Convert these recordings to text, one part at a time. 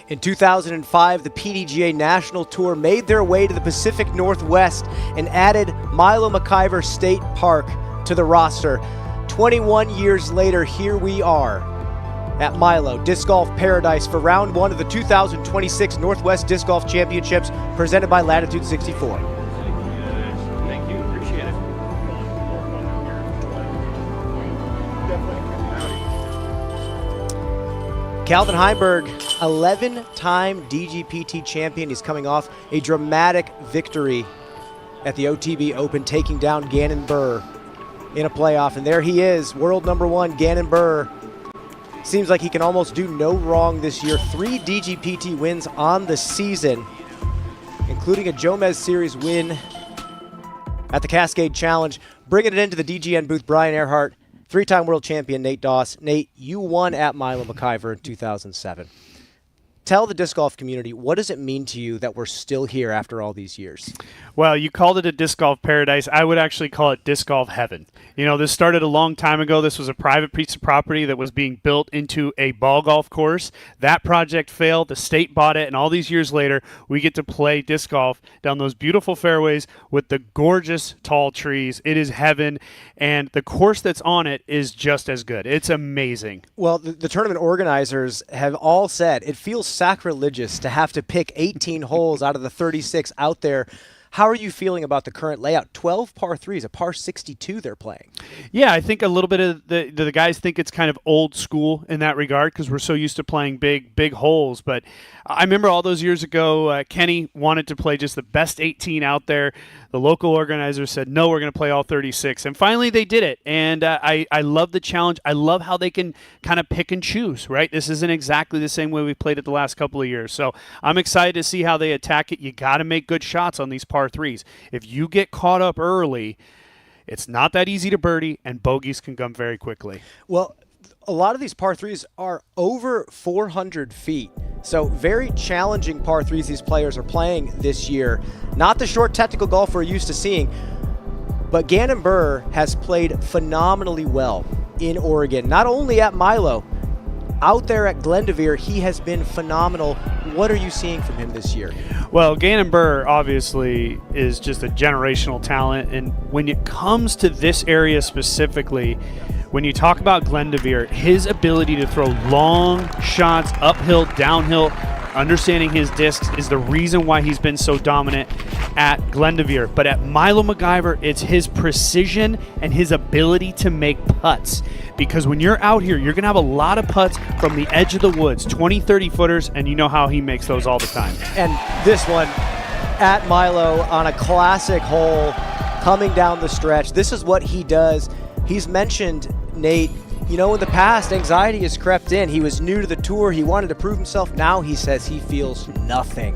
In 2005, the PDGA National Tour made their way to the Pacific Northwest and added Milo McIver State Park to the roster. 21 years later, here we are at Milo Disc Golf Paradise for round one of the 2026 Northwest Disc Golf Championships presented by Latitude 64. Thank you, appreciate it. Calvin Heimberg, 11-time DGPT champion. He's coming off a dramatic victory at the OTB Open, taking down Gannon Buhr in a playoff. And there he is, world number one, Gannon Buhr. Seems like he can almost do no wrong this year. 3 DGPT wins on the season, including a Jomez Series win at the Cascade Challenge. Bringing it into the DGN booth, Brian Earhart, 3-time world champion Nate Doss. Nate, you won at Milo McIver in 2007. Tell the disc golf community, what does it mean to you that we're still here after all these years? Well, you called it a disc golf paradise. I would actually call it disc golf heaven. You know, this started a long time ago. This was a private piece of property that was being built into a ball golf course. That project failed. The state bought it, and all these years later, we get to play disc golf down those beautiful fairways with the gorgeous tall trees. It is heaven, and the course that's on it is just as good. It's amazing. Well, the tournament organizers have all said it feels sacrilegious to have to pick 18 holes out of the 36 out there. How are you feeling about the current layout? 12 par 3s, a par 62 they're playing. Yeah, I think a little bit of the guys think it's kind of old school in that regard because we're so used to playing big holes. But I remember all those years ago, Kenny wanted to play just the best 18 out there. The local organizer said, no, we're going to play all 36. And finally they did it. And I love the challenge. I love how they can kind of pick and choose, right? This isn't exactly the same way we played it the last couple of years. So I'm excited to see how they attack it. You got to make good shots on these par 3s. If you get caught up early, it's not that easy to birdie, and bogeys can come very quickly. Well, a lot of these par 3s are over 400 feet. So very challenging par 3s these players are playing this year. Not the short technical golf we're used to seeing, but Gannon Buhr has played phenomenally well in Oregon. Not only at Milo, out there at Glendoveer, he has been phenomenal. What are you seeing from him this year? Well, Gannon Buhr obviously is just a generational talent, and when it comes to this area specifically, when you talk about Glendoveer, his ability to throw long shots uphill, downhill, understanding his discs is the reason why he's been so dominant at Glendoveer. But at Milo McIver, it's his precision and his ability to make putts. Because when you're out here, you're going to have a lot of putts from the edge of the woods, 20, 30 footers, and you know how he makes those all the time. And this one at Milo on a classic hole coming down the stretch. This is what he does. He's mentioned, Nate, you know, in the past, anxiety has crept in. He was new to the tour. He wanted to prove himself. Now he says he feels nothing.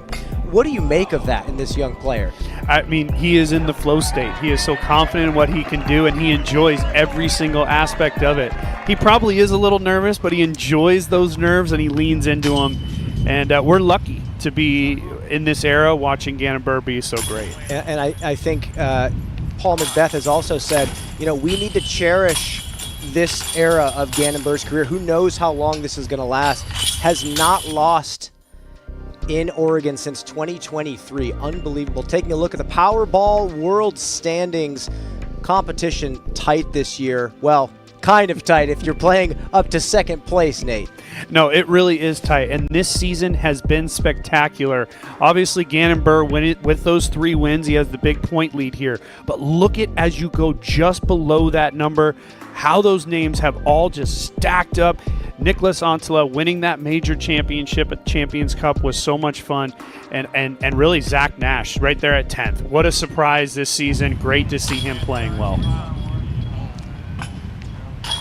What do you make of that in this young player? I mean, he is in the flow state. He is so confident in what he can do, and he enjoys every single aspect of it. He probably is a little nervous, but he enjoys those nerves, and he leans into them. And we're lucky to be in this era watching Gannon Buhr be so great. And I think Paul Macbeth has also said, you know, we need to cherish this era of Gannon Buhr's career. Who knows how long this is going to last. Has not lost in Oregon since 2023. Unbelievable. Taking a look at the Powerball World Standings, competition tight this year. Well, kind of tight if you're playing up to second place, Nate. No, it really is tight, and this season has been spectacular. Obviously, Gannon Buhr, with those 3 wins, he has the big point lead here. But look at, as you go just below that number, how those names have all just stacked up. Nicholas Antela winning that major championship at Champions Cup was so much fun. And really Zach Nash right there at 10th. What a surprise this season. Great to see him playing well.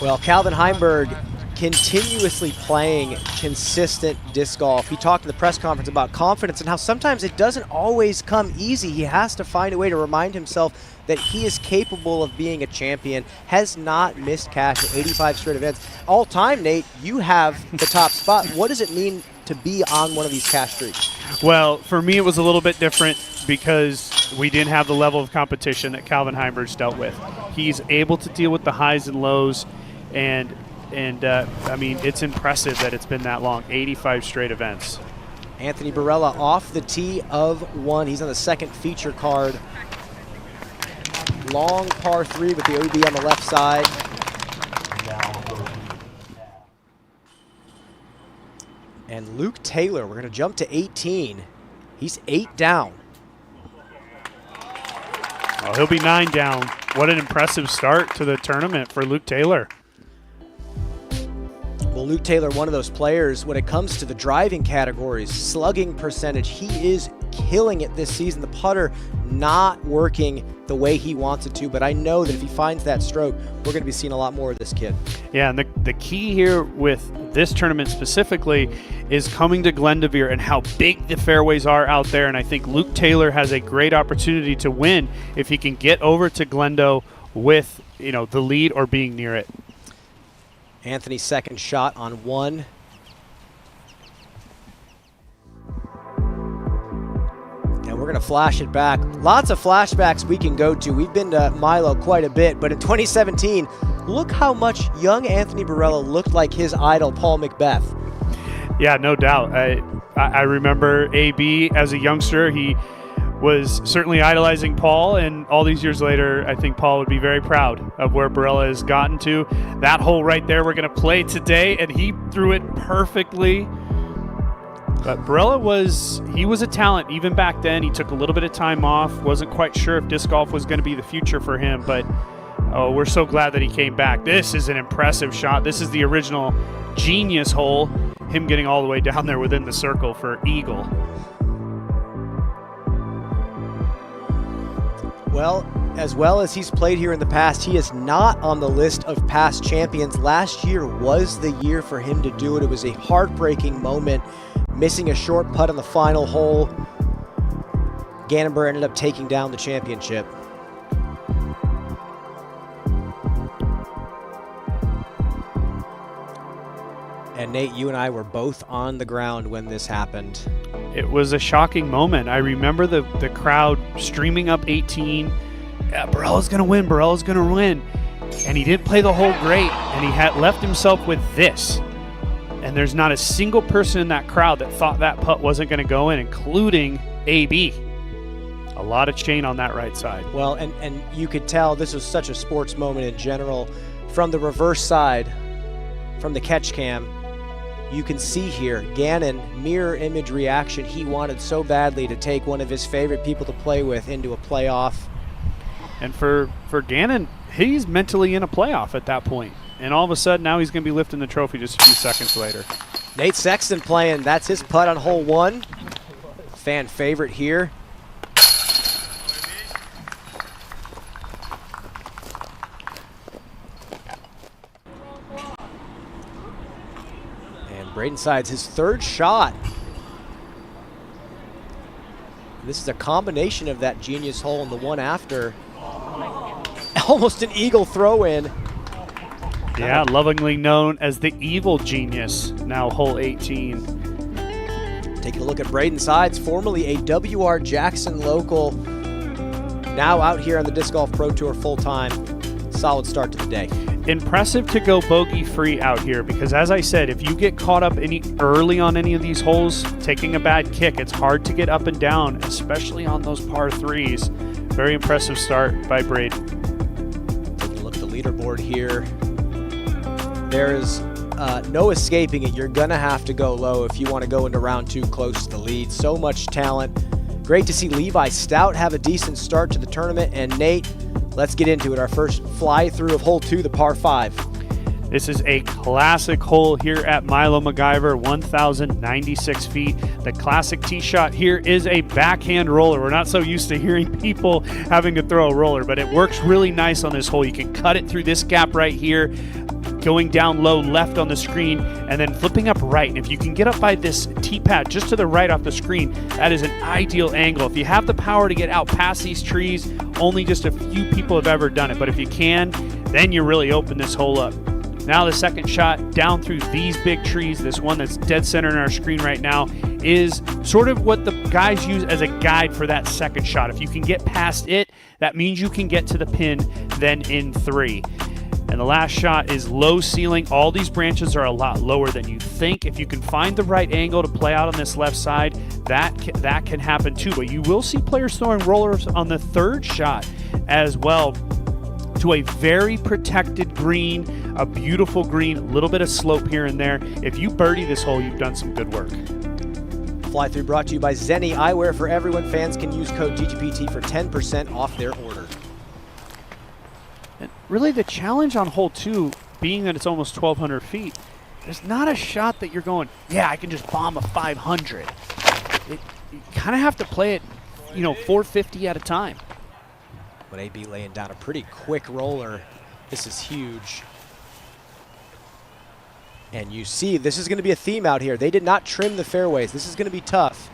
Well, Calvin Heimberg continuously playing consistent disc golf. He talked in the press conference about confidence and how sometimes it doesn't always come easy. He has to find a way to remind himself that he is capable of being a champion, has not missed cash at 85 straight events. All time, Nate, you have the top spot. What does it mean to be on one of these cash streaks? Well, for me, it was a little bit different because we didn't have the level of competition that Calvin Heimberg's dealt with. He's able to deal with the highs and lows, and I mean, it's impressive that it's been that long, 85 straight events. Anthony Barella off the tee of 1. He's on the second feature card. Long par 3 with the OB on the left side. And Luke Taylor, we're going to jump to 18. He's 8 down. Oh, he'll be 9 down. What an impressive start to the tournament for Luke Taylor. Well, Luke Taylor, one of those players, when it comes to the driving categories, slugging percentage, he is killing it this season. The putter not working the way he wants it to, but I know that if he finds that stroke, we're going to be seeing a lot more of this kid. Yeah, and the key here with this tournament specifically is coming to Glendoveer and how big the fairways are out there, and I think Luke Taylor has a great opportunity to win if he can get over to Glendo with, the lead or being near it. Anthony's second shot on 1. And we're going to flash it back. Lots of flashbacks we can go to. We've been to Milo quite a bit, but in 2017, look how much young Anthony Barella looked like his idol, Paul Macbeth. Yeah, no doubt. I remember AB as a youngster. He was certainly idolizing Paul, and all these years later, I think Paul would be very proud of where Barella has gotten to. That hole right there we're going to play today, and he threw it perfectly. But Barella was a talent even back then. He took a little bit of time off, wasn't quite sure if disc golf was going to be the future for him, but we're so glad that he came back. This is an impressive shot. This is the original genius hole, him getting all the way down there within the circle for eagle. Well as he's played here in the past, he is not on the list of past champions. Last year was the year for him to do it. It was a heartbreaking moment, missing a short putt on the final hole. Gannon ended up taking down the championship. And Nate, you and I were both on the ground when this happened. It was a shocking moment. I remember the crowd streaming up 18. Yeah, Barella's going to win. Barella's going to win. And he didn't play the hole great, and he had left himself with this. And there's not a single person in that crowd that thought that putt wasn't going to go in, including AB. A lot of chain on that right side. Well, and you could tell this was such a sports moment in general. From the reverse side, from the catch cam, you can see here Gannon, mirror image reaction. He wanted so badly to take one of his favorite people to play with into a playoff. And for Gannon, he's mentally in a playoff at that point. And all of a sudden, now he's going to be lifting the trophy just a few seconds later. Nate Sexton playing. That's his putt on hole 1. Fan favorite here. Braden Sides, his third shot. This is a combination of that genius hole and the one after. Almost an eagle throw-in. Yeah, lovingly known as the evil genius, now hole 18. Taking a look at Braden Sides, formerly a W.R. Jackson local, now out here on the Disc Golf Pro Tour full-time. Solid start to the day. Impressive to go bogey-free out here because, as I said, if you get caught up early on any of these holes, taking a bad kick, it's hard to get up and down, especially on those par 3s. Very impressive start by Braden. Taking a look at the leaderboard here. There is no escaping it. You're going to have to go low if you want to go into round 2 close to the lead. So much talent. Great to see Levi Stout have a decent start to the tournament. And Nate, let's get into it. Our first fly through of hole 2, the par 5. This is a classic hole here at Milo MacGyver, 1,096 feet. The classic tee shot here is a backhand roller. We're not so used to hearing people having to throw a roller, but it works really nice on this hole. You can cut it through this gap right here, going down low left on the screen, and then flipping up right. And if you can get up by this tee pad just to the right off the screen, that is an ideal angle. If you have the power to get out past these trees, only just a few people have ever done it. But if you can, then you really open this hole up. Now the second shot down through these big trees, this one that's dead center in our screen right now, is sort of what the guys use as a guide for that second shot. If you can get past it, that means you can get to the pin then in 3. And the last shot is low ceiling. All these branches are a lot lower than you think. If you can find the right angle to play out on this left side, that can happen too. But you will see players throwing rollers on the third shot as well, to a very protected green, a beautiful green, a little bit of slope here and there. If you birdie this hole, you've done some good work. Fly Through brought to you by Zenni Eyewear for everyone. Fans can use code GGPT for 10% off their order. And really the challenge on hole 2, being that it's almost 1,200 feet, there's not a shot that you're going, yeah, I can just bomb a 500. You kind of have to play it, 450 at a time. But AB laying down a pretty quick roller. This is huge. And you see, this is going to be a theme out here. They did not trim the fairways. This is going to be tough.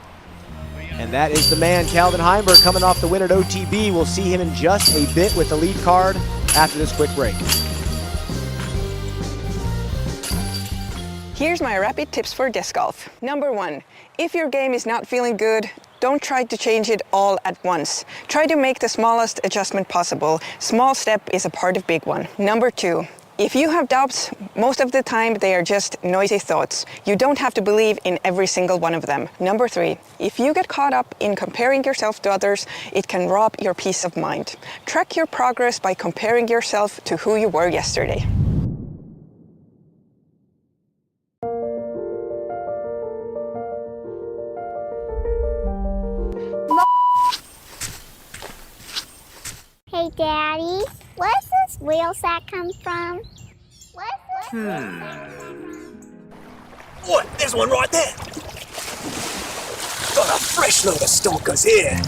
And that is the man, Calvin Heimberg, coming off the win at OTB. We'll see him in just a bit with the lead card after this quick break. Here's my rapid tips for disc golf. Number 1, if your game is not feeling good, don't try to change it all at once. Try to make the smallest adjustment possible. Small step is a part of big one. Number 2, if you have doubts, most of the time they are just noisy thoughts. You don't have to believe in every single one of them. Number 3, if you get caught up in comparing yourself to others, it can rob your peace of mind. Track your progress by comparing yourself to who you were yesterday. Hey, Daddy, where's this wheel sack come from? What? There's one right there. Got a fresh load of stalkers here.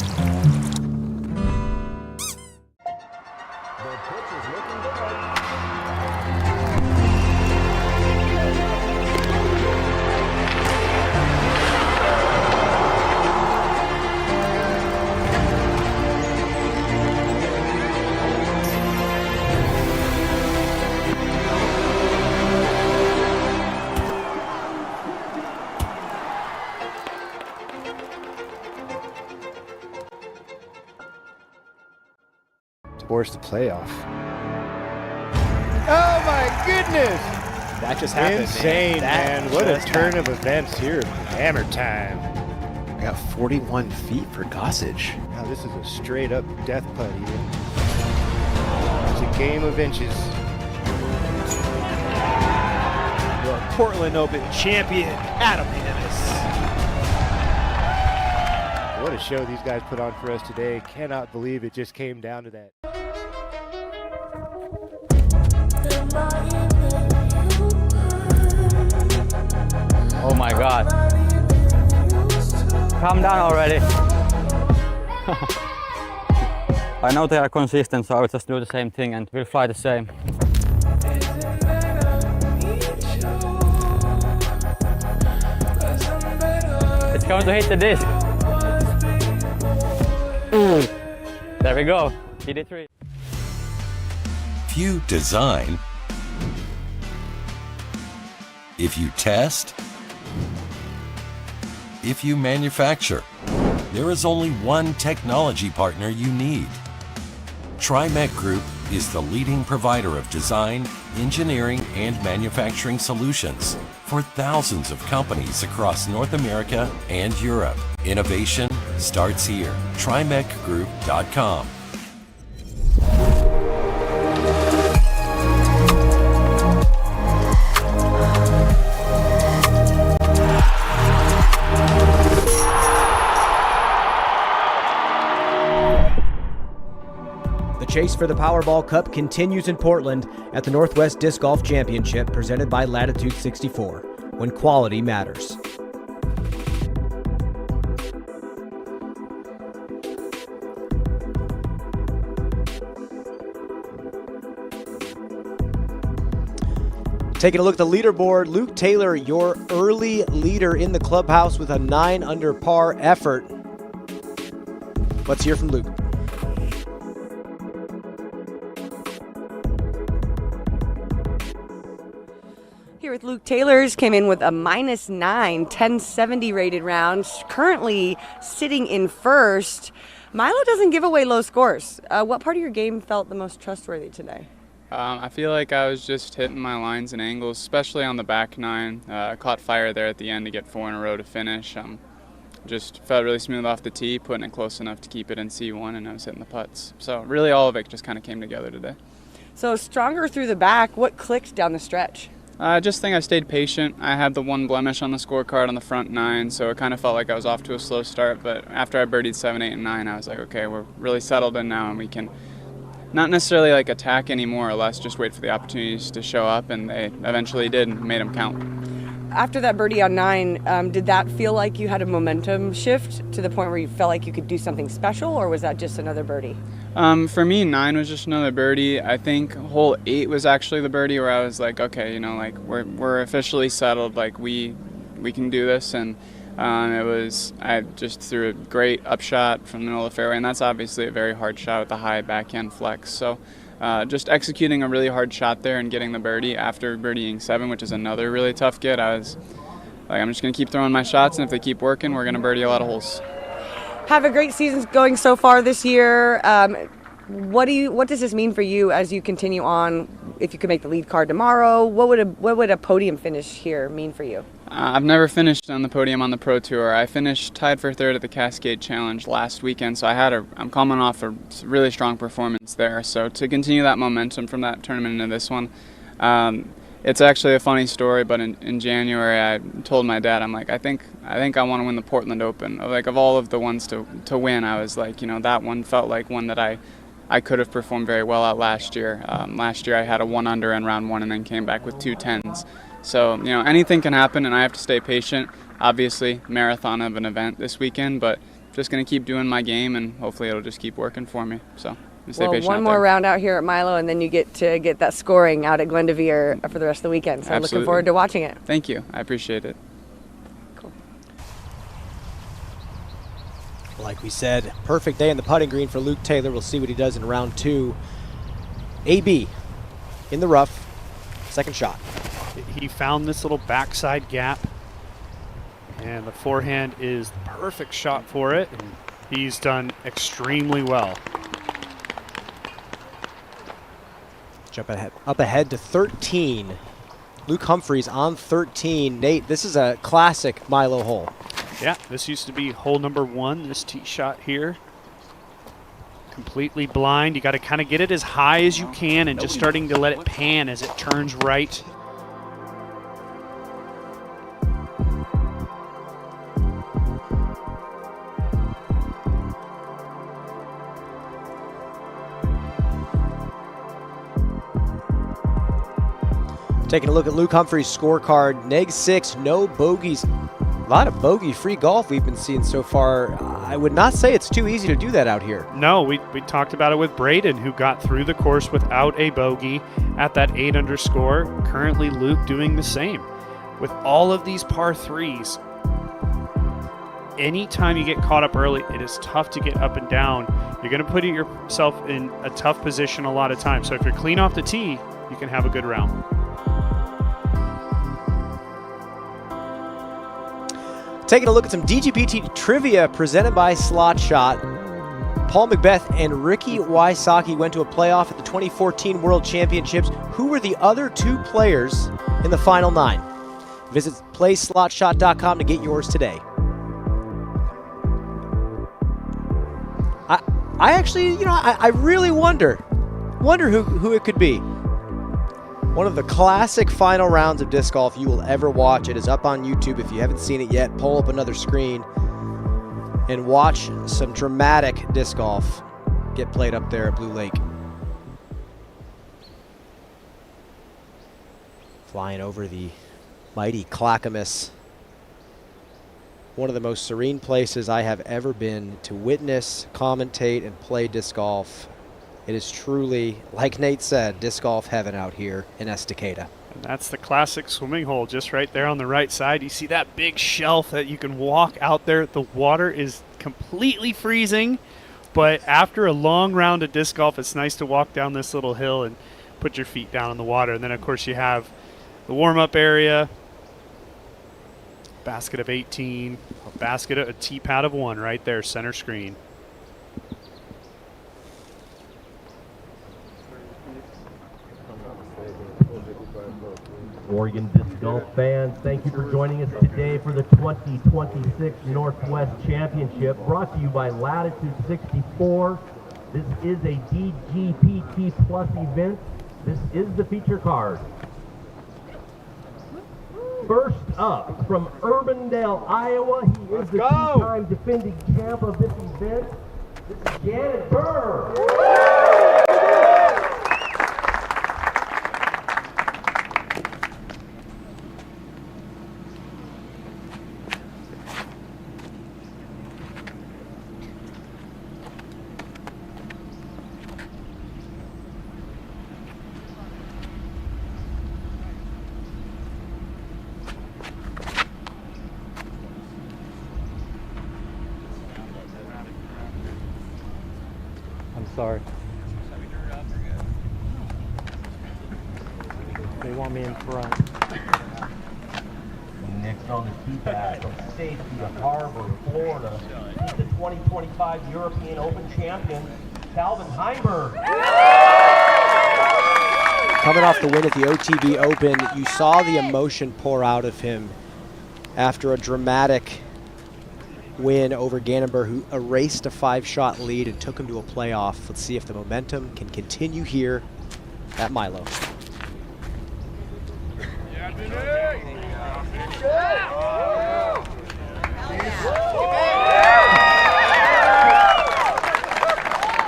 Forced the playoff. Oh my goodness! That just happened. Insane, man. What a turn of events here. Hammer time. I got 41 feet for Gossage. Now this is a straight up death putt here. It's a game of inches. Your Portland Open champion, Adam Hannes. What a show these guys put on for us today. Cannot believe it just came down to that. Oh my God. Calm down already. I know they are consistent, so I will just do the same thing and we'll fly the same. It's going to hit the disc. There we go. PD3. If you design, if you test, if you manufacture, there is only one technology partner you need. TriMet Group is the leading provider of design, engineering, and manufacturing solutions for thousands of companies across North America and Europe. Innovation starts here. TriMetGroup.com. The chase for the Powerball Cup continues in Portland at the Northwest Disc Golf Championship presented by Latitude 64, when quality matters. Taking a look at the leaderboard, Luke Taylor, your early leader in the clubhouse with a 9 under par effort. Let's hear from Luke. Here with Luke Taylor's came in with a -9, 1070 rated round, currently sitting in first. Milo doesn't give away low scores. What part of your game felt the most trustworthy today? I feel like I was just hitting my lines and angles, especially on the back nine. Caught fire there at the end to get 4 in a row to finish. Just felt really smooth off the tee, putting it close enough to keep it in C1, and I was hitting the putts. So really all of it just kind of came together today. So stronger through the back. What clicked down the stretch? I just think I stayed patient. I had the one blemish on the scorecard on the front nine, so it kind of felt like I was off to a slow start. But after I birdied 7, 8, and 9, I was like, okay, we're really settled in now, and we can not necessarily like attack any more or less, just wait for the opportunities to show up, and they eventually did and made them count. After that birdie on 9, did that feel like you had a momentum shift to the point where you felt like you could do something special, or was that just another birdie? For me, 9 was just another birdie. I think hole 8 was actually the birdie where I was like, okay, like we're officially settled, like we can do this, and I just threw a great upshot from the middle of the fairway, and that's obviously a very hard shot with a high backhand flex. So just executing a really hard shot there and getting the birdie after birdieing 7, which is another really tough get, I was like, I'm just going to keep throwing my shots, and if they keep working, we're going to birdie a lot of holes. Have a great season going so far this year. What does this mean for you as you continue on? If you could make the lead card tomorrow, what would a podium finish here mean for you? I've never finished on the podium on the Pro Tour. I finished tied for 3rd at the Cascade Challenge last weekend, so I'm coming off a really strong performance there. So to continue that momentum from that tournament into this one, it's actually a funny story. But in January, I told my dad, I'm like, I think I want to win the Portland Open. Like of all of the ones to win, I was like, that one felt like one that I could have performed very well at last year. Last year I had a 1 under in round 1 and then came back with 2 10s. So, anything can happen, and I have to stay patient. Obviously, marathon of an event this weekend, but just going to keep doing my game, and hopefully it'll just keep working for me. So, stay patient. One more round out here at Milo, and then you get to get that scoring out at Glendevere for the rest of the weekend. So I'm looking forward to watching it. Thank you. I appreciate it. Cool. Like we said, perfect day in the putting green for Luke Taylor. We'll see what he does in round 2. AB in the rough, second shot. He found this little backside gap, and the forehand is the perfect shot for it. And he's done extremely well. Jump up ahead to 13. Luke Humphreys on 13. Nate, this is a classic Milo hole. Yeah, this used to be hole number 1, this tee shot here. Completely blind. You got to kind of get it as high as you can and just starting to let it pan as it turns right. Taking a look at Luke Humphreys' scorecard, neg 6, no bogeys. A lot of bogey-free golf we've been seeing so far. I would not say it's too easy to do that out here. No, we talked about it with Braden, who got through the course without a bogey at that 8 under score. Currently, Luke doing the same. With all of these par 3s, anytime you get caught up early, it is tough to get up and down. You're going to put yourself in a tough position a lot of times. So if you're clean off the tee, you can have a good round. Taking a look at some DGPT trivia presented by Slot Shot. Paul Macbeth and Ricky Wysocki went to a playoff at the 2014 World Championships. Who were the other 2 players in the final 9? Visit playslotshot.com to get yours today. I actually, I really wonder who it could be. One of the classic final rounds of disc golf you will ever watch. It is up on YouTube. If you haven't seen it yet, pull up another screen and watch some dramatic disc golf get played up there at Blue Lake. Flying over the mighty Clackamas. One of the most serene places I have ever been to witness, commentate, and play disc golf. It is truly, like Nate said, disc golf heaven out here in Estacada. And that's the classic swimming hole just right there on the right side. You see that big shelf that you can walk out there. The water is completely freezing, but after a long round of disc golf, it's nice to walk down this little hill and put your feet down in the water. And then, of course, you have the warm-up area, basket of 18, a tee pad of 1 right there, center screen. Oregon Disc Golf fans, thank you for joining us today for the 2026 Northwest Championship, brought to you by Latitude 64. This is a DGPT Plus event. This is the feature card. First up, from Urbandale, Iowa, he is the two-time defending champ of this event. This is Janet Burr. Sorry. They want me in front. Next on the tee pad from Safety Harbor, Florida, he's the 2025 European Open champion, Calvin Heimberg. Coming off the win at the OTB Open, you saw the emotion pour out of him after a dramatic win over Gannonburr, who erased a 5-shot lead and took him to a playoff. Let's see if the momentum can continue here at Milo.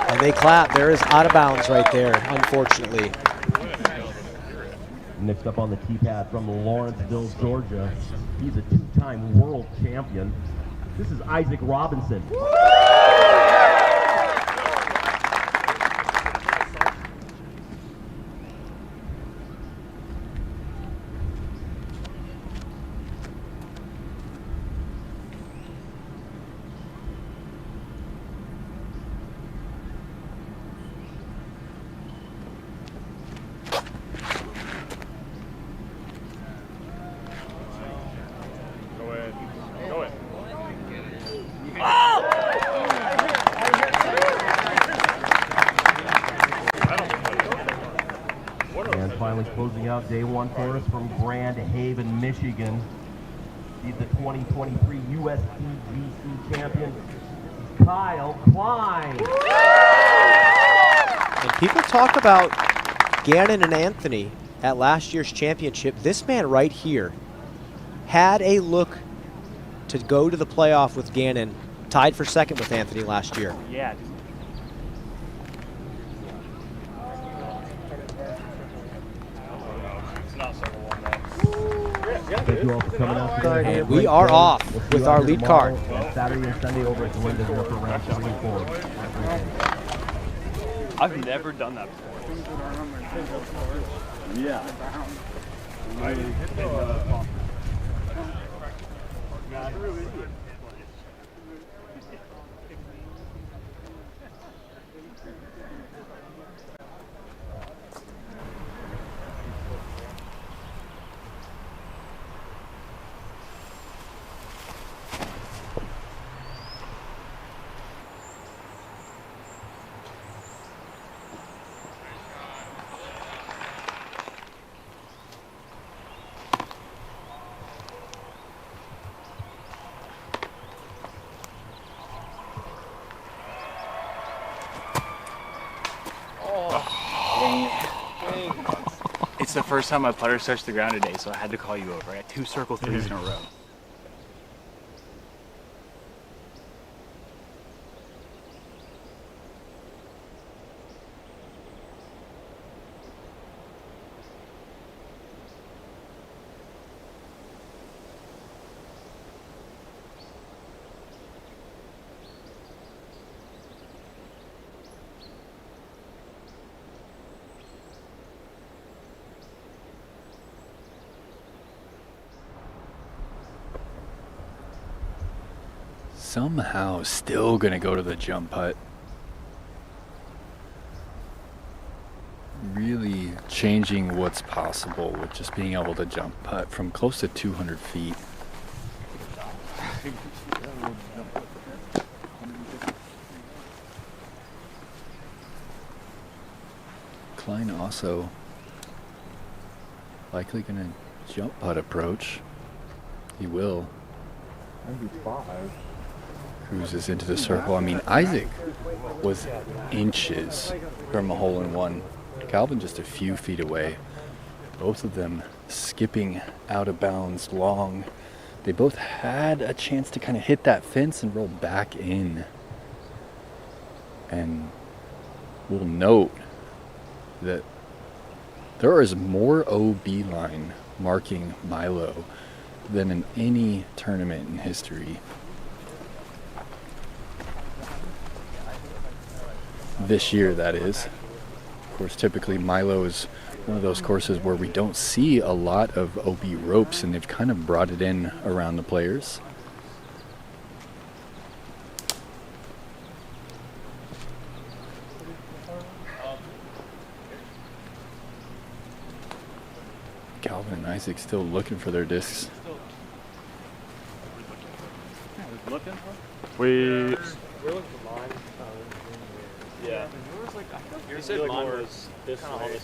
And they clap. There is out of bounds right there, unfortunately. Next up on the tee pad from Lawrenceville, Georgia, he's a two-time world champion. This is Isaac Robinson. And finally closing out day one for us from Grand Haven, Michigan. He's the 2023 USDGC champion, Kyle Klein. And people talk about Gannon and Anthony at last year's championship. This man right here had a look to go to the playoff with Gannon, tied for second with Anthony last year. Yeah. Thank you all for coming out today. And we are off with our lead card. Saturday and Sunday over at Glenda's for round 3 and 4. I've never done that before. Yeah. It's the first time my putter touched the ground today, so I had to call you over. I had 2 circle threes in a row. Somehow still gonna go to the jump putt. Really changing what's possible with just being able to jump putt from close to 200 feet. Klein also Likely going to jump putt approach. He will. Cruises into the circle. I mean, Isaac was inches from a hole-in-one. Calvin just a few feet away. Both of them skipping out of bounds long. They both had a chance to kind of hit that fence and roll back in. And we'll note that there is more OB line marking Milo than in any tournament in history. This year, that is. Of course, typically Milo is one of those courses where we don't see a lot of OB ropes, and they've kind of brought it in around the players. Calvin and Isaac still looking for their discs. We're looking for mine. Yeah. You said mine was this way. Okay,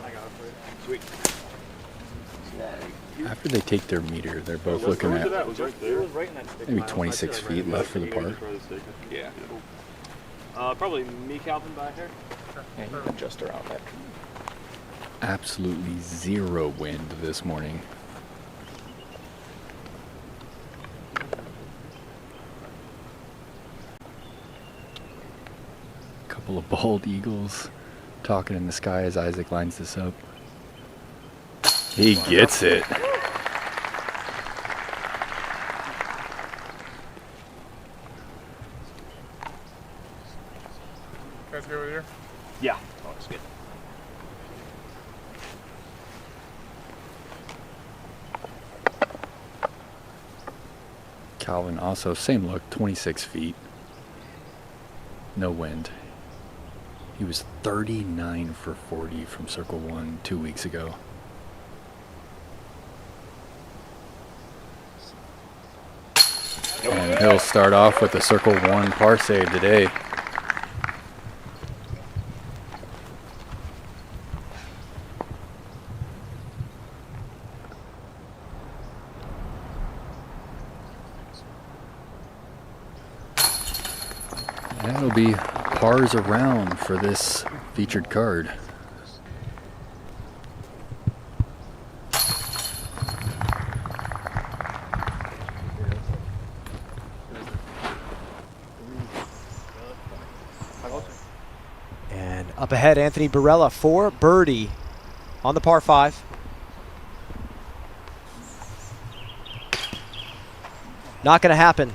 I got it for you. Sweet. After they take their meter, they're both looking at maybe 26 feet left for the par. Yeah. Probably me, Calvin, back here. Yeah, you can just around that. Absolutely zero wind this morning. Couple of bald eagles talking in the sky as Isaac lines this up. He gets it. Guys go over here? Yeah. Oh, it's good. Calvin also, same look, 26 feet. No wind. He was 39 for 40 from Circle 1 2 weeks ago. And he'll start off with the Circle 1 par save today. That'll be pars around for this featured card. And up ahead, Anthony Barella for birdie on the par 5. Not going to happen.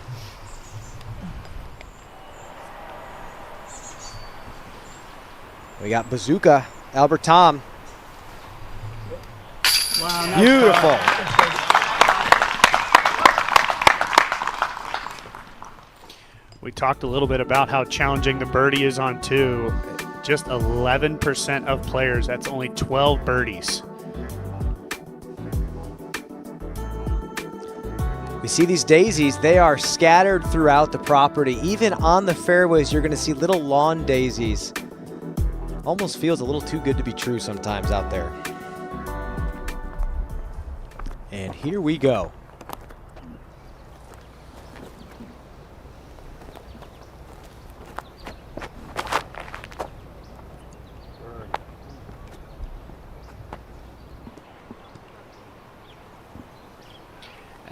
We got Bazooka, Albert Tom. Wow, beautiful. We talked a little bit about how challenging the birdie is on 2. Just 11% of players. That's only 12 birdies. We see these daisies, they are scattered throughout the property. Even on the fairways, you're going to see little lawn daisies. Almost feels a little too good to be true sometimes out there. And here we go.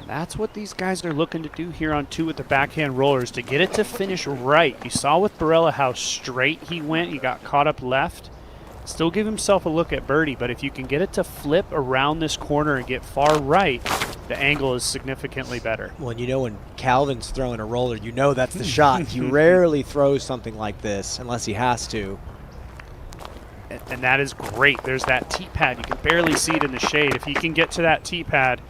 That's what these guys are looking to do here on 2 with the backhand rollers, to get it to finish right. You saw with Barella how straight he went. He got caught up left. Still give himself a look at birdie, but if you can get it to flip around this corner and get far right, the angle is significantly better. Well, you know when Calvin's throwing a roller, you know that's the shot. He rarely throws something like this unless he has to. And that is great. There's that tee pad. You can barely see it in the shade. If you can get to that tee pad,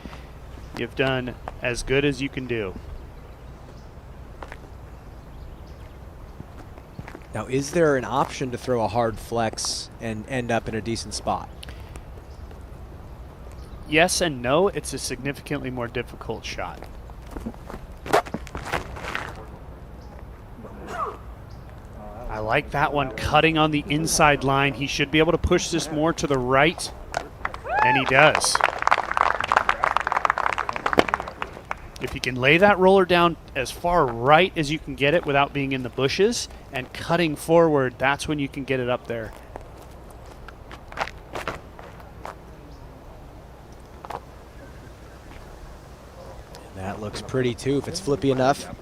you've done as good as you can do. Now, is there an option to throw a hard flex and end up in a decent spot? Yes and no. It's a significantly more difficult shot. I like that one, cutting on the inside line. He should be able to push this more to the right, and he does. If you can lay that roller down as far right as you can get it without being in the bushes and cutting forward, that's when you can get it up there. That looks pretty too if it's flippy enough.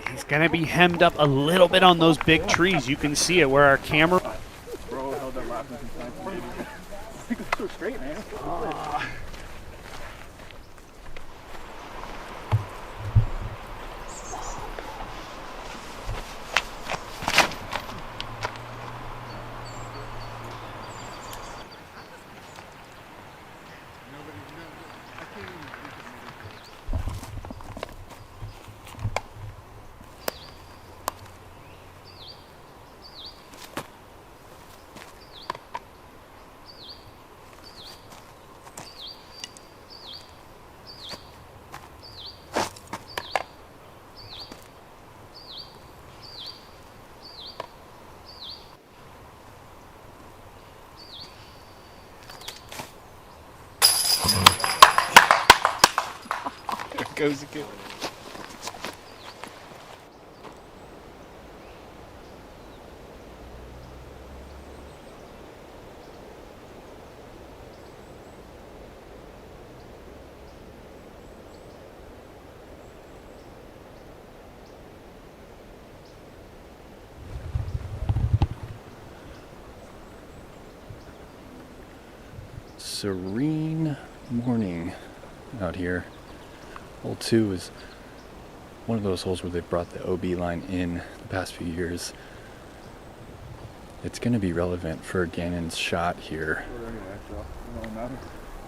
He's going to be hemmed up a little bit on those big trees. You can see it where our camera. Bro held that lap so straight, man. Goes again. Serene morning out here. Hole 2 is one of those holes where they've brought the OB line in the past few years. It's going to be relevant for Gannon's shot here.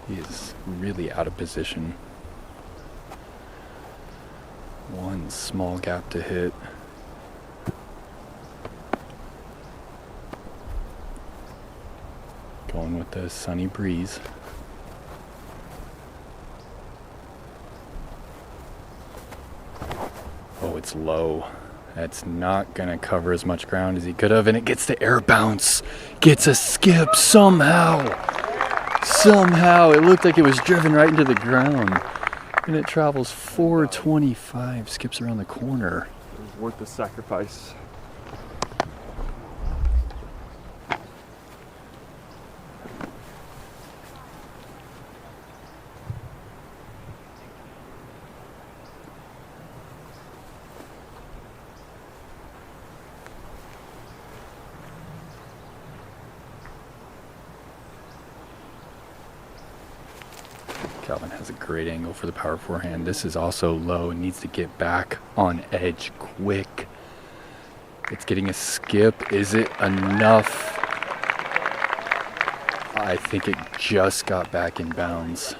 He is really out of position. One small gap to hit. Going with the sunny breeze. Oh, it's low. That's not going to cover as much ground as he could have, and it gets the air bounce. Gets a skip somehow. Somehow. It looked like it was driven right into the ground. And it travels 425, skips around the corner. It was worth the sacrifice. Calvin has a great angle for the power forehand. This is also low and needs to get back on edge quick. It's getting a skip. Is it enough? I think it just got back in bounds.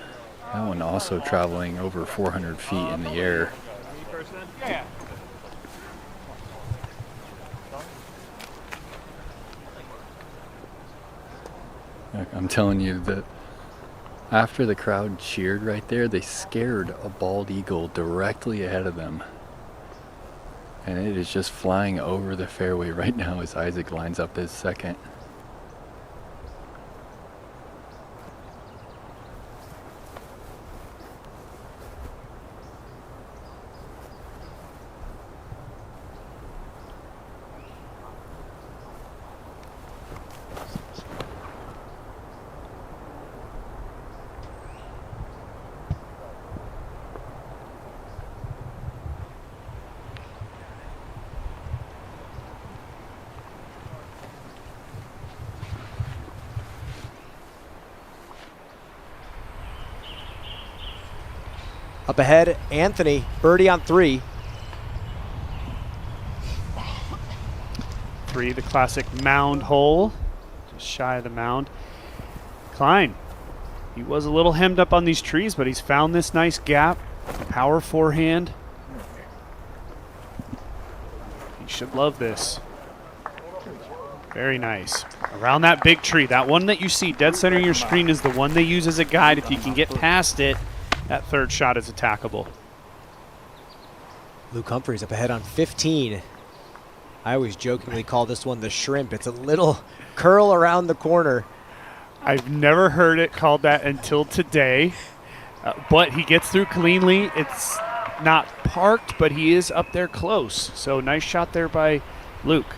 That one also traveling over 400 feet in the air. I'm telling you that after the crowd cheered right there, they scared a bald eagle directly ahead of them. And it is just flying over the fairway right now as Isaac lines up his second. Up ahead, Anthony, birdie on 3. 3, the classic mound hole, just shy of the mound. Klein, he was a little hemmed up on these trees, but he's found this nice gap. Power forehand. He should love this. Very nice. Around that big tree, that one that you see dead center of your screen is the one they use as a guide. If you can get past it, that third shot is attackable. Luke Humphreys up ahead on 15. I always jokingly call this one the shrimp. It's a little curl around the corner. I've never heard it called that until today, but he gets through cleanly. It's not parked, but he is up there close. So nice shot there by Luke.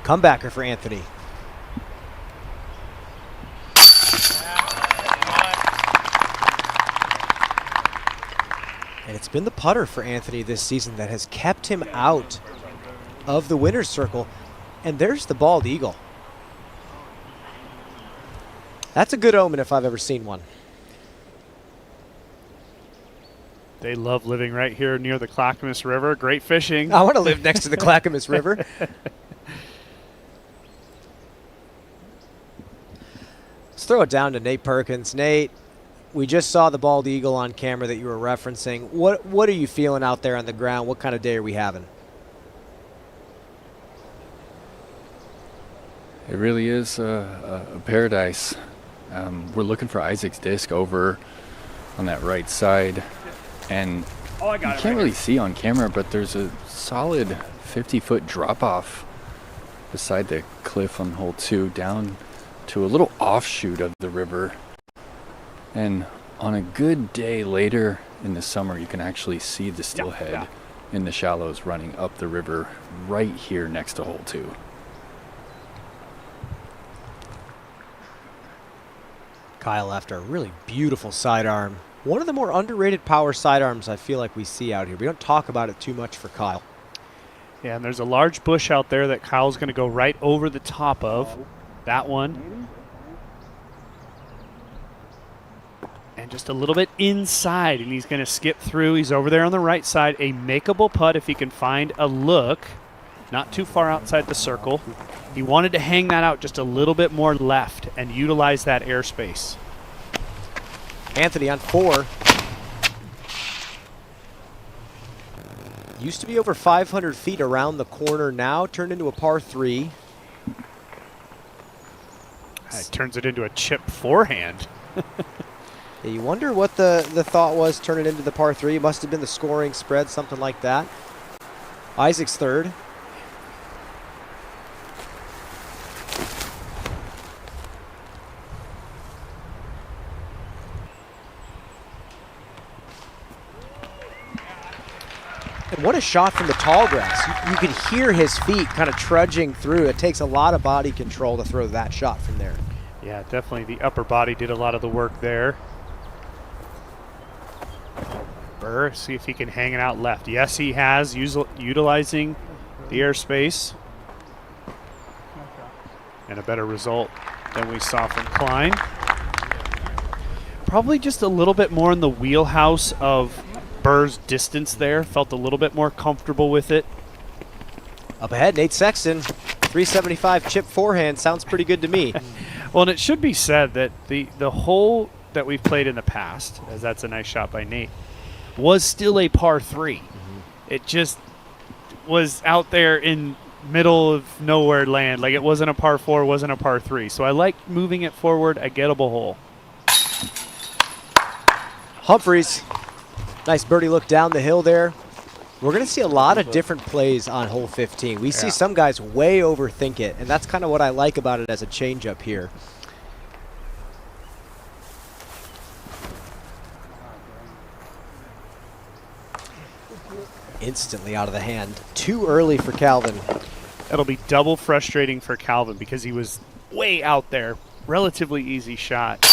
Comebacker for Anthony. And it's been the putter for Anthony this season that has kept him out of the winner's circle. And there's the bald eagle. That's a good omen if I've ever seen one. They love living right here near the Clackamas River. Great fishing. I want to live next to the Clackamas River. Let's throw it down to Nate Perkins. Nate, we just saw the bald eagle on camera that you were referencing. What are you feeling out there on the ground? What kind of day are we having? It really is a paradise. We're looking for Isaac's disc over on that right side. And you can't really see on camera, but there's a solid 50-foot drop-off beside the cliff on hole 2 down to a little offshoot of the river. And on a good day later in the summer, you can actually see the steelhead in the shallows running up the river right here next to hole 2. Kyle after a really beautiful sidearm. One of the more underrated power sidearms I feel like we see out here. We don't talk about it too much for Kyle. Yeah, and there's a large bush out there that Kyle's going to go right over the top of. That one. And just a little bit inside, and he's going to skip through. He's over there on the right side. A makeable putt if he can find a look. Not too far outside the circle. He wanted to hang that out just a little bit more left and utilize that airspace. Anthony on 4. Used to be over 500 feet around the corner, now turned into a par 3. It turns it into a chip forehand. Yeah, you wonder what the thought was turning into the par 3. It must have been the scoring spread, something like that. Isaac's 3rd. And what a shot from the tall grass. You can hear his feet kind of trudging through. It takes a lot of body control to throw that shot from there. Yeah, definitely the upper body did a lot of the work there. Burr, see if he can hang it out left. Yes, he has, utilizing the airspace. And a better result than we saw from Klein. Probably just a little bit more in the wheelhouse of Burr's distance there. Felt a little bit more comfortable with it. Up ahead, Nate Sexton, 375 chip forehand. Sounds pretty good to me. Well, and it should be said that the hole that we've played in the past, as that's a nice shot by Nate, was still a par 3. It just was out there in middle of nowhere land. Like it wasn't a par 4, wasn't a par 3. So I like moving it forward, a gettable hole. Humphreys, nice birdie look down the hill there. We're going to see a lot of different plays on hole 15. We see some guys way overthink it, and that's kind of what I like about it as a changeup here. Instantly out of the hand. Too early for Calvin. That'll be double frustrating for Calvin because he was way out there. Relatively easy shot.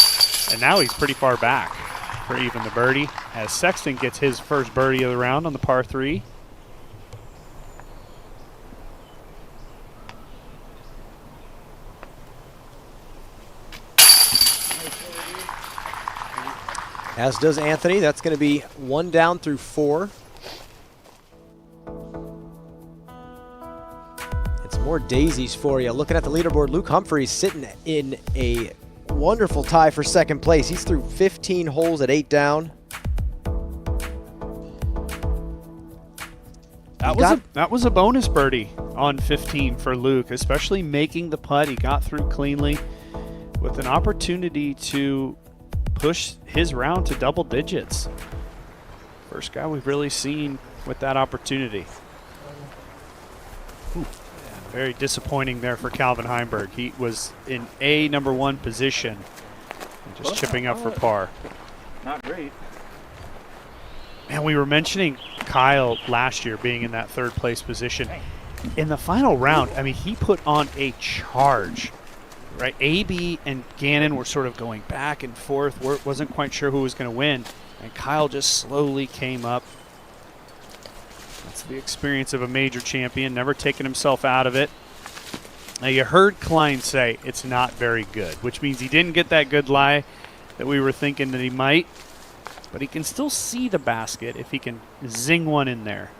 And now he's pretty far back for even the birdie as Sexton gets his first birdie of the round on the par 3. As does Anthony. That's going to be 1 down through 4. It's more daisies for you. Looking at the leaderboard, Luke Humphreys sitting in a wonderful tie for second place. He's through 15 holes at 8 down. That was a bonus birdie on 15 for Luke, especially making the putt. He got through cleanly with an opportunity to push his round to double digits. First guy we've really seen with that opportunity. Very disappointing there for Calvin Heimberg. He was in a number 1 position, and just chipping up for par. Not great. And we were mentioning Kyle last year being in that 3rd place position. In the final round, I mean, he put on a charge, right? AB and Gannon were sort of going back and forth. Wasn't quite sure who was going to win. And Kyle just slowly came up. That's the experience of a major champion, never taking himself out of it. Now, you heard Klein say it's not very good, which means he didn't get that good lie that we were thinking that he might. But he can still see the basket if he can zing one in there.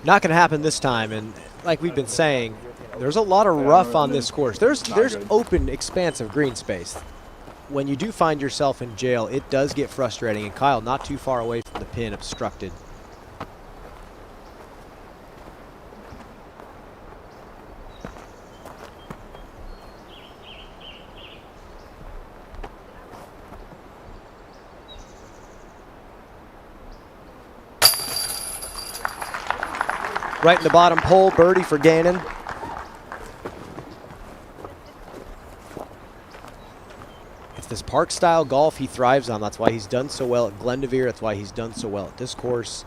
Not going to happen this time, and like we've been saying, there's a lot of rough on this course. There's open, expansive green space. When you do find yourself in jail, it does get frustrating, and Kyle not too far away from the pin, obstructed. Right in the bottom hole, birdie for Gannon. It's this park-style golf he thrives on. That's why he's done so well at Glendoveer. That's why he's done so well at this course.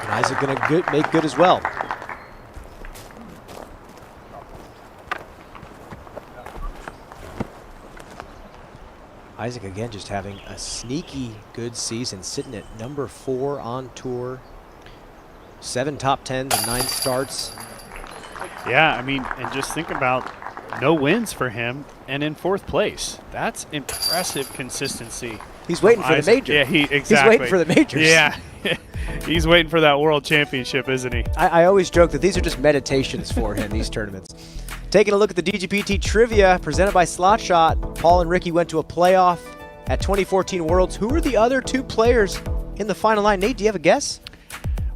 And Isaac going to make good as well. Isaac again just having a sneaky good season, sitting at number 4 on tour. 7 top 10s and 9 starts. Yeah, I mean, and just think about no wins for him and in 4th place. That's impressive consistency. He's waiting for the major. Yeah, exactly. He's waiting for the majors. Yeah, he's waiting for that world championship, isn't he? I always joke that these are just meditations for him, these tournaments. Taking a look at the DGPT trivia presented by Slot Shot. Paul and Ricky went to a playoff at 2014 Worlds. Who were the other 2 players in the final 9? Nate, do you have a guess?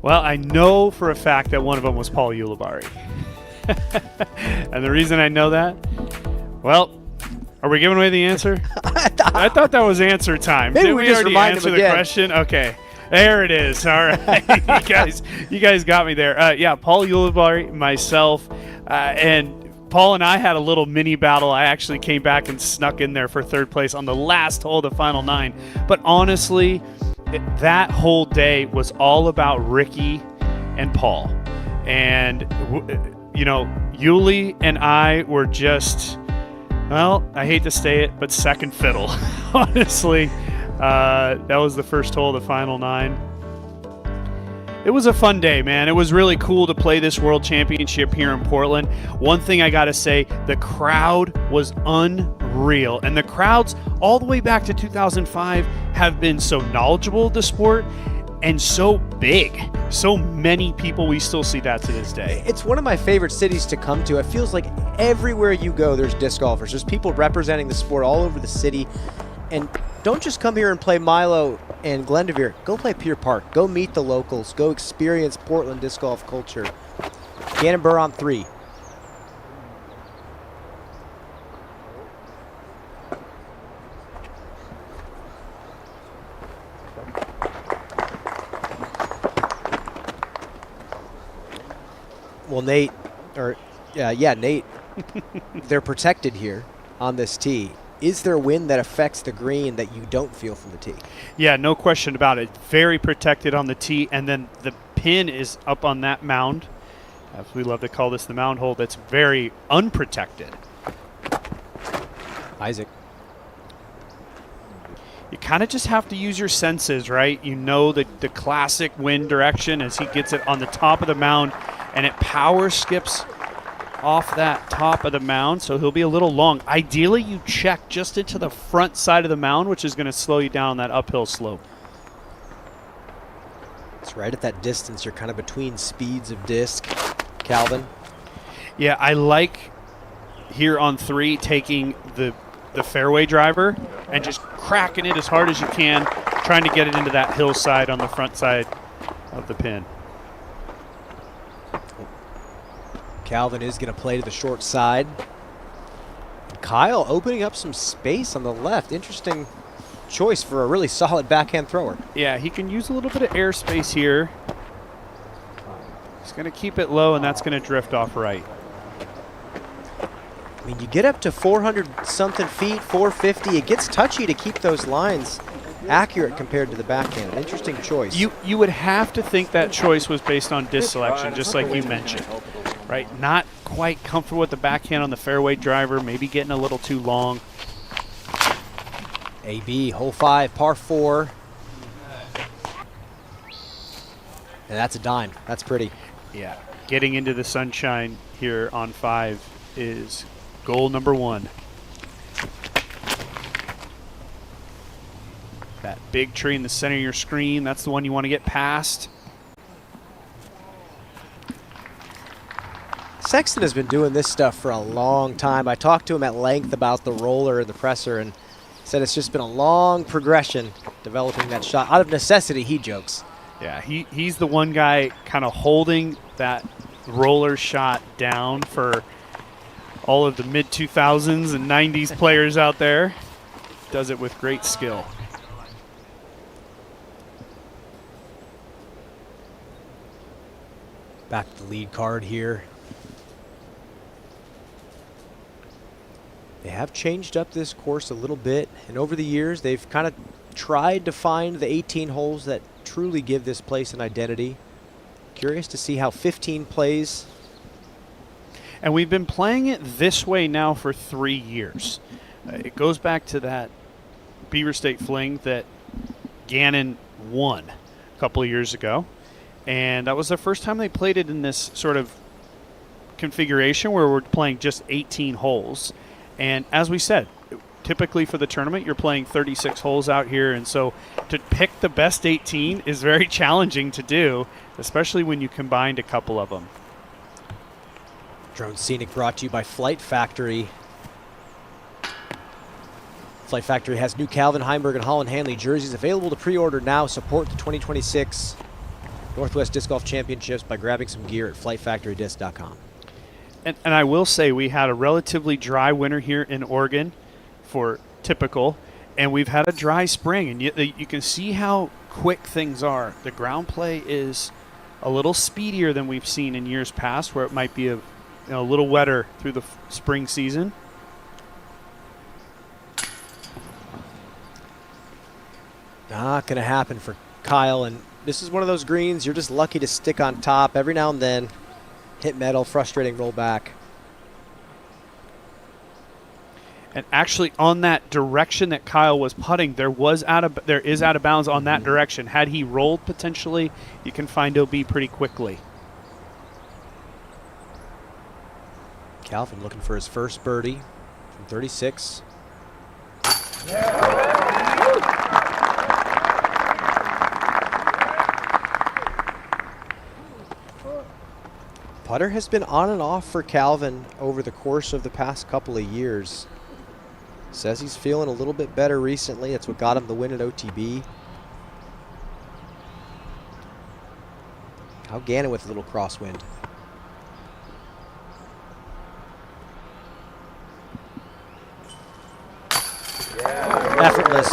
Well, I know for a fact that one of them was Paul Ulibarri. And the reason I know that, well, are we giving away the answer? I thought that was answer time. Maybe Did we we just already remind answer him the again. question? Okay. There it is. All right. you guys got me there. Yeah, Paul Ulibarri, myself, and Paul and I had a little mini battle. I actually came back and snuck in there for 3rd place on the last hole of the final 9. But honestly, that whole day was all about Ricky and Paul. And, you know, Yuli and I were just, well, I hate to say it, but second fiddle. Honestly, that was the first hole of the final 9. It was a fun day, man. It was really cool to play this World Championship here in Portland. One thing I got to say, the crowd was unreal. And the crowds all the way back to 2005 have been so knowledgeable of the sport and so big. So many people, we still see that to this day. It's one of my favorite cities to come to. It feels like everywhere you go, there's disc golfers. There's people representing the sport all over the city. And don't just come here and play Milo and Glendoveer. Go play Pier Park. Go meet the locals. Go experience Portland disc golf culture. Gannon Burr on 3. Well, Nate, they're protected here on this tee. Is there wind that affects the green that you don't feel from the tee? Yeah, no question about it. Very protected on the tee, and then the pin is up on that mound. As we love to call this the mound hole, that's very unprotected. Isaac. You kind of just have to use your senses, right? You know the classic wind direction as he gets it on the top of the mound, and it power skips off that top of the mound, so he'll be a little long. Ideally, you check just into the front side of the mound, which is going to slow you down that uphill slope. It's right at that distance. You're kind of between speeds of disc, Calvin. Yeah, I like here on 3 taking the fairway driver and just cracking it as hard as you can, trying to get it into that hillside on the front side of the pin. Calvin is going to play to the short side. Kyle opening up some space on the left. Interesting choice for a really solid backhand thrower. Yeah, he can use a little bit of airspace here. He's going to keep it low, and that's going to drift off right. I mean, you get up to 400-something feet, 450. It gets touchy to keep those lines accurate compared to the backhand. An interesting choice. You would have to think that choice was based on disc selection, just like you mentioned, right? Not quite comfortable with the backhand on the fairway driver, maybe getting a little too long. AB, hole 5, par 4. And that's a dime. That's pretty. Yeah, getting into the sunshine here on 5 is goal number 1. That big tree in the center of your screen, that's the one you want to get past. Sexton has been doing this stuff for a long time. I talked to him at length about the roller and the presser and said it's just been a long progression developing that shot. Out of necessity, he jokes. Yeah, he's the one guy kind of holding that roller shot down for all of the mid-2000s and 90s players out there. Does it with great skill. Back to the lead card here. They have changed up this course a little bit, and over the years they've kind of tried to find the 18 holes that truly give this place an identity. Curious to see how 15 plays. And we've been playing it this way now for 3 years. It goes back to that Beaver State Fling that Gannon won a couple of years ago. And that was the first time they played it in this sort of configuration where we're playing just 18 holes. And as we said, typically for the tournament, you're playing 36 holes out here. And so to pick the best 18 is very challenging to do, especially when you combined a couple of them. Drone Scenic brought to you by Flight Factory. Flight Factory has new Calvin Heimberg and Holland Hanley jerseys available to pre-order now. Support the 2026 Northwest Disc Golf Championships by grabbing some gear at flightfactorydisc.com. And I will say we had a relatively dry winter here in Oregon for typical, and we've had a dry spring, and you can see how quick things are. The ground play is a little speedier than we've seen in years past, where it might be a little wetter through the spring season. Not going to happen for Kyle, and this is one of those greens you're just lucky to stick on top every now and then. Hit metal, frustrating roll back. And actually on that direction that Kyle was putting, there is out of bounds on that direction. Had he rolled potentially, you can find OB pretty quickly. Calvin looking for his first birdie from 36. Putter has been on and off for Calvin over the course of the past couple of years. Says he's feeling a little bit better recently. That's what got him the win at OTB. How Gannon with a little crosswind. Effortless.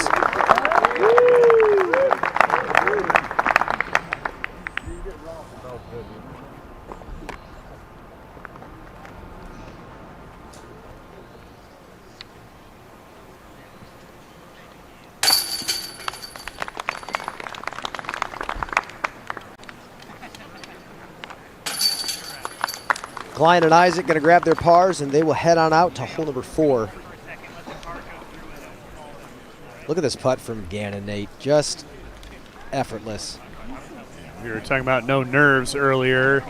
Klein and Isaac going to grab their pars, and they will head on out to hole number 4. Look at this putt from Gannon, Nate. Just effortless. We were talking about no nerves earlier.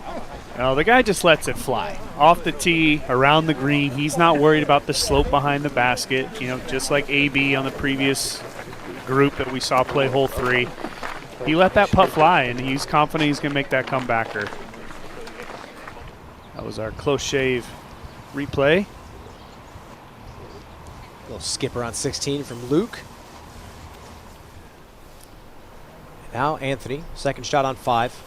The guy just lets it fly. Off the tee, around the green. He's not worried about the slope behind the basket. Just like AB on the previous group that we saw play hole 3. he let that putt fly, and he's confident he's going to make that comebacker. That was our close shave replay. Little skipper on 16 from Luke. Now Anthony, second shot on 5.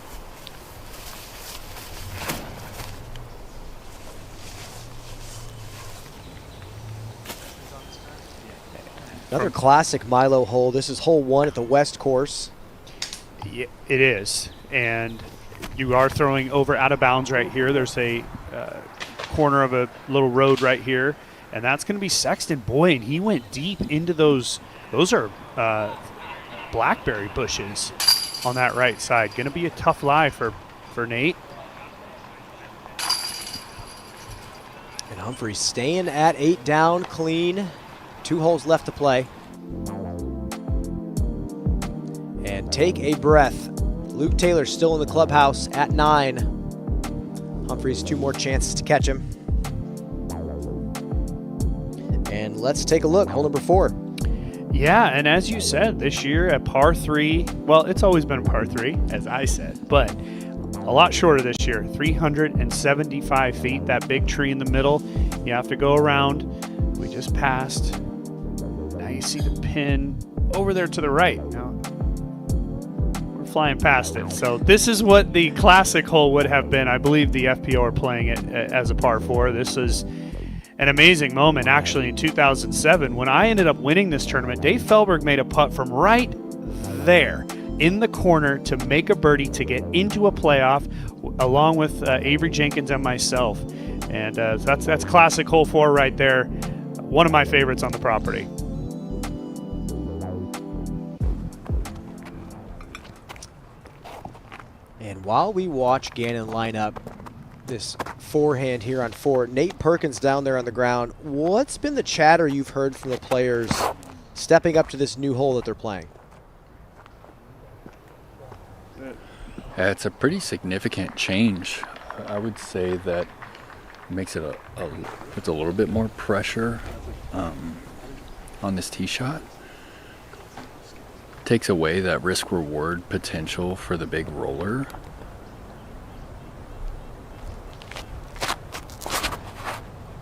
Another classic Milo hole. This is hole 1 at the West course. Yeah, it is. And you are throwing over out of bounds right here. There's a corner of a little road right here. And that's going to be Sexton. Boy, and he went deep into those. Those are blackberry bushes on that right side. Going to be a tough lie for Nate. And Humphreys staying at 8 down, clean. 2 holes left to play. And take a breath. Luke Taylor still in the clubhouse at 9. Humphreys 2 more chances to catch him. And let's take a look. Hole number 4. Yeah, and as you said, this year at par 3, well, it's always been a par 3, as I said, but a lot shorter this year, 375 feet, that big tree in the middle. You have to go around. We just passed. Now you see the pin over there to the right. Now, we're flying past it. So this is what the classic hole would have been. I believe the FPO are playing it as a par 4. This is an amazing moment, actually, in 2007. When I ended up winning this tournament, Dave Felberg made a putt from right there in the corner to make a birdie to get into a playoff, along with Avery Jenkins and myself. And that's classic hole 4 right there. One of my favorites on the property. And while we watch Gannon line up this forehand here on 4, Nate Perkins down there on the ground, what's been the chatter you've heard from the players stepping up to this new hole that they're playing? It's a pretty significant change. I would say that makes it puts a little bit more pressure on this tee shot. Takes away that risk-reward potential for the big roller.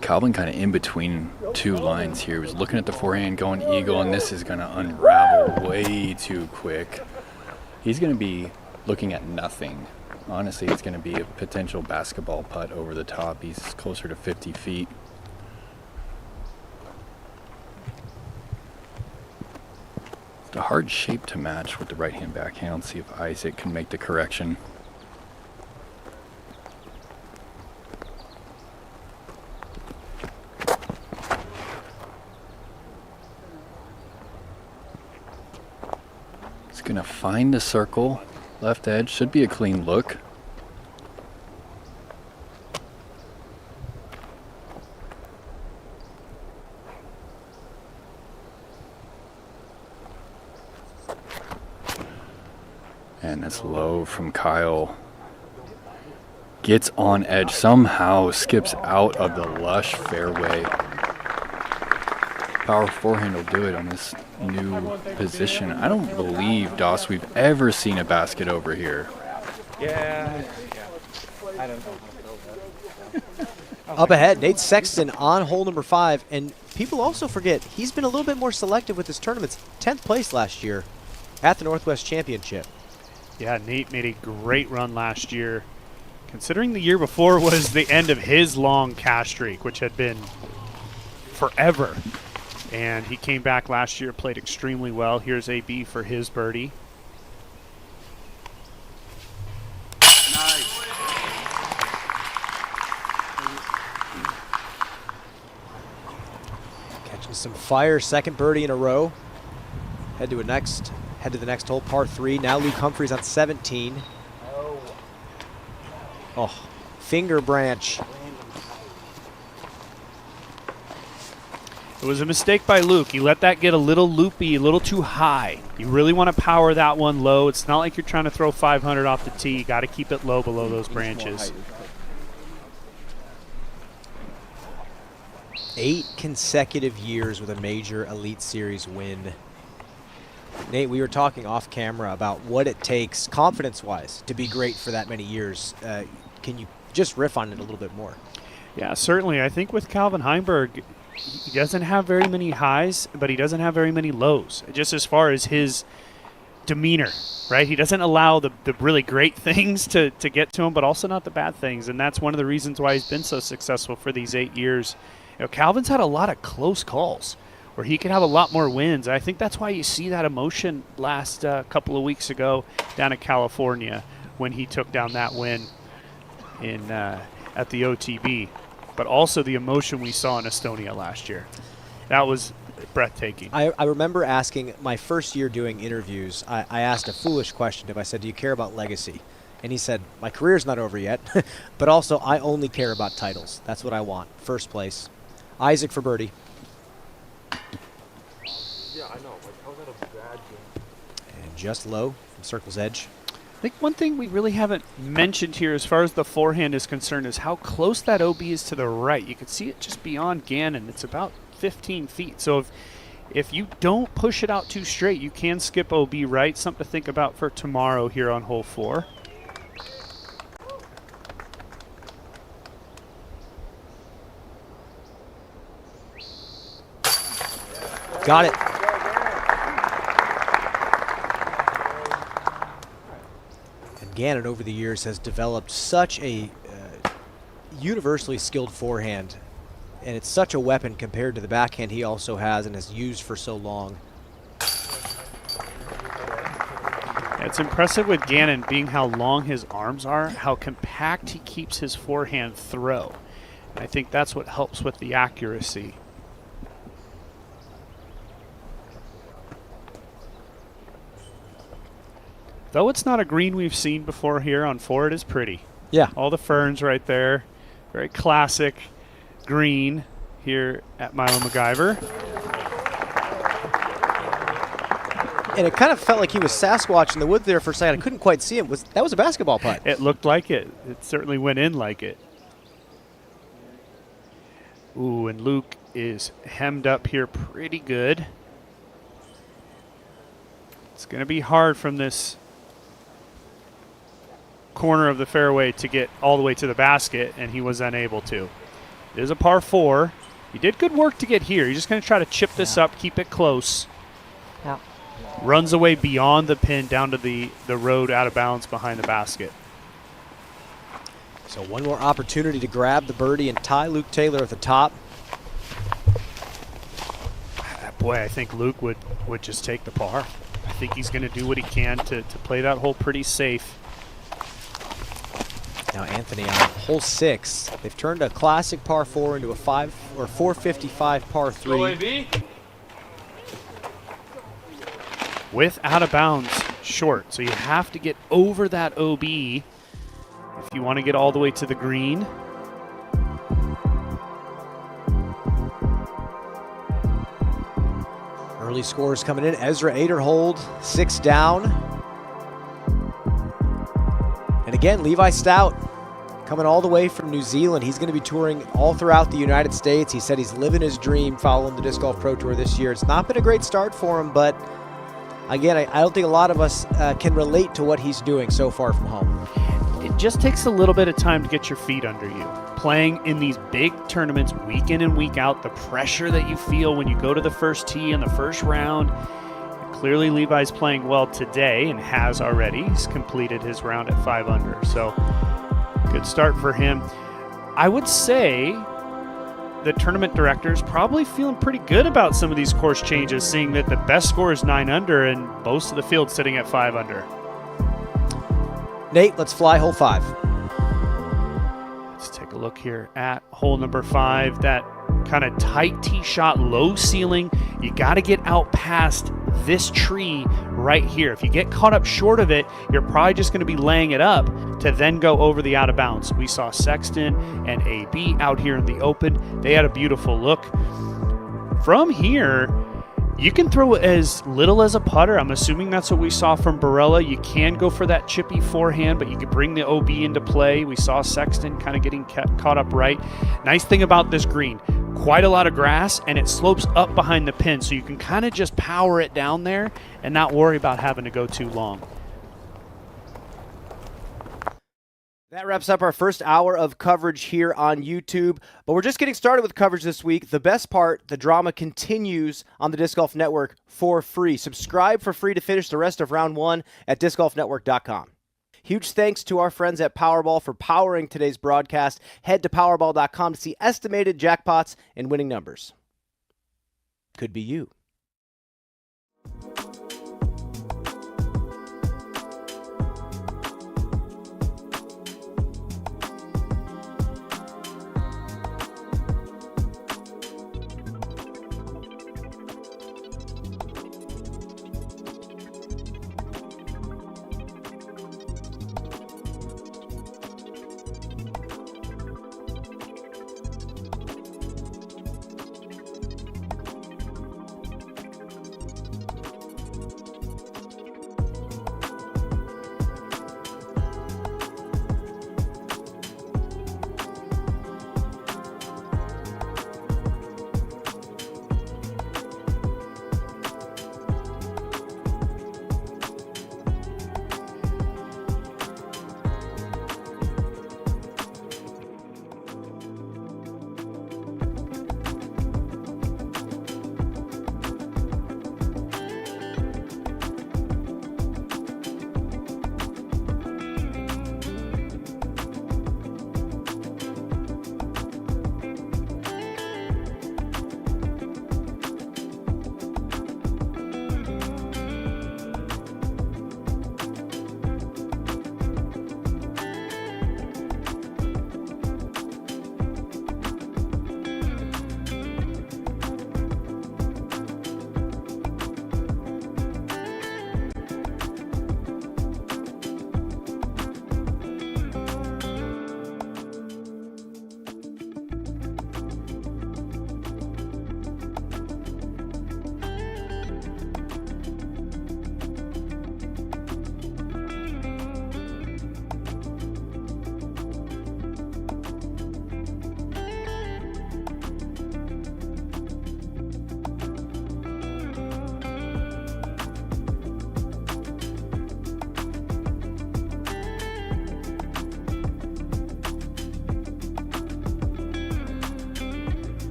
Calvin kind of in between 2 lines here. He was looking at the forehand going eagle, and this is going to unravel way too quick. He's going to be looking at nothing. Honestly, it's going to be a potential basketball putt over the top. He's closer to 50 feet. It's a hard shape to match with the right-hand backhand. Let's see if Isaac can make the correction. He's going to find the circle. Left edge, should be a clean look. And that's low from Kyle. Gets on edge, somehow skips out of the lush fairway. Power forehand will do it on this new position. I don't believe, Doss, we've ever seen a basket over here. Yeah. I don't know. Up ahead, Nate Sexton on hole number 5. And people also forget, he's been a little bit more selective with his tournaments. 10th place last year at the Northwest Championship. Yeah, Nate made a great run last year. Considering the year before was the end of his long cash streak, which had been forever. And he came back last year, played extremely well. Here's AB for his birdie. Nice. Catching some fire, second birdie in a row. Head to the next hole, par 3. Now Luke Humphreys on 17. Oh, finger branch. It was a mistake by Luke. You let that get a little loopy, a little too high. You really want to power that one low. It's not like you're trying to throw 500 off the tee. You got to keep it low below those branches. 8 consecutive years with a major Elite Series win. Nate, we were talking off camera about what it takes confidence-wise to be great for that many years. Can you just riff on it a little bit more? Yeah, certainly. I think with Calvin Heimberg, he doesn't have very many highs, but he doesn't have very many lows, just as far as his demeanor, right? He doesn't allow the really great things to get to him, but also not the bad things, and that's one of the reasons why he's been so successful for these 8 years. You know, Calvin's had a lot of close calls where he could have a lot more wins. I think that's why you see that emotion last couple of weeks ago down in California when he took down that win in at the OTB, but also the emotion we saw in Estonia last year. That was breathtaking. I remember asking my first year doing interviews, I asked a foolish question. I said, do you care about legacy? And he said, my career's not over yet, but also I only care about titles. That's what I want. First place. Isaac for birdie. Yeah, I know. Like, how's that a bad game? And just low from circle's edge. I think one thing we really haven't mentioned here as far as the forehand is concerned is how close that OB is to the right. You can see it just beyond Gannon. It's about 15 feet. So if you don't push it out too straight, you can skip OB right. Something to think about for tomorrow here on hole 4. Got it. And Gannon over the years has developed such a universally skilled forehand, and it's such a weapon compared to the backhand he also has and has used for so long. It's impressive with Gannon being how long his arms are, how compact he keeps his forehand throw. And I think that's what helps with the accuracy. Though it's not a green we've seen before here on 4, it is pretty. Yeah. All the ferns right there. Very classic green here at Milo MacGyver. And it kind of felt like he was Sasquatch in the woods there for a second. I couldn't quite see him. That was a basketball putt. It looked like it. It certainly went in like it. Ooh, and Luke is hemmed up here pretty good. It's going to be hard from this corner of the fairway to get all the way to the basket, and he was unable to. It is a par 4. He did good work to get here. He's just going to try to chip this up, keep it close. Yeah. Runs away beyond the pin down to the road out of bounds behind the basket. So one more opportunity to grab the birdie and tie Luke Taylor at the top. Boy, I think Luke would just take the par. I think he's going to do what he can to play that hole pretty safe. Now Anthony on hole 6. They've turned a classic par 4 into a 455 par 3. With out of bounds short. So you have to get over that OB if you want to get all the way to the green. Early scores coming in. Ezra Aderhold, 6 down. And again, Levi Stout coming all the way from New Zealand. He's going to be touring all throughout the United States. He said he's living his dream following the Disc Golf Pro Tour this year. It's not been a great start for him, but again, I don't think a lot of us can relate to what he's doing so far from home. It just takes a little bit of time to get your feet under you. Playing in these big tournaments week in and week out, the pressure that you feel when you go to the first tee in the first round. Clearly Levi's playing well today and has already. He's completed his round at 5 under. So good start for him. I would say the tournament director's probably feeling pretty good about some of these course changes, seeing that the best score is 9 under and most of the field sitting at 5 under. Nate, let's fly hole 5. Let's take a look here at hole number 5. That kind of tight tee shot, low ceiling. You got to get out past this tree right here. If you get caught up short of it, you're probably just going to be laying it up to then go over the out of bounds. We saw Sexton and AB out here in the open. They had a beautiful look. From here, you can throw as little as a putter. I'm assuming that's what we saw from Barella. You can go for that chippy forehand, but you can bring the OB into play. We saw Sexton kind of getting caught up right. Nice thing about this green, quite a lot of grass, and it slopes up behind the pin, so you can kind of just power it down there and not worry about having to go too long. That wraps up our first hour of coverage here on YouTube, but we're just getting started with coverage this week. The best part, the drama continues on the Disc Golf Network for free. Subscribe for free to finish the rest of round 1 at discgolfnetwork.com. Huge thanks to our friends at Powerball for powering today's broadcast. Head to powerball.com to see estimated jackpots and winning numbers. Could be you.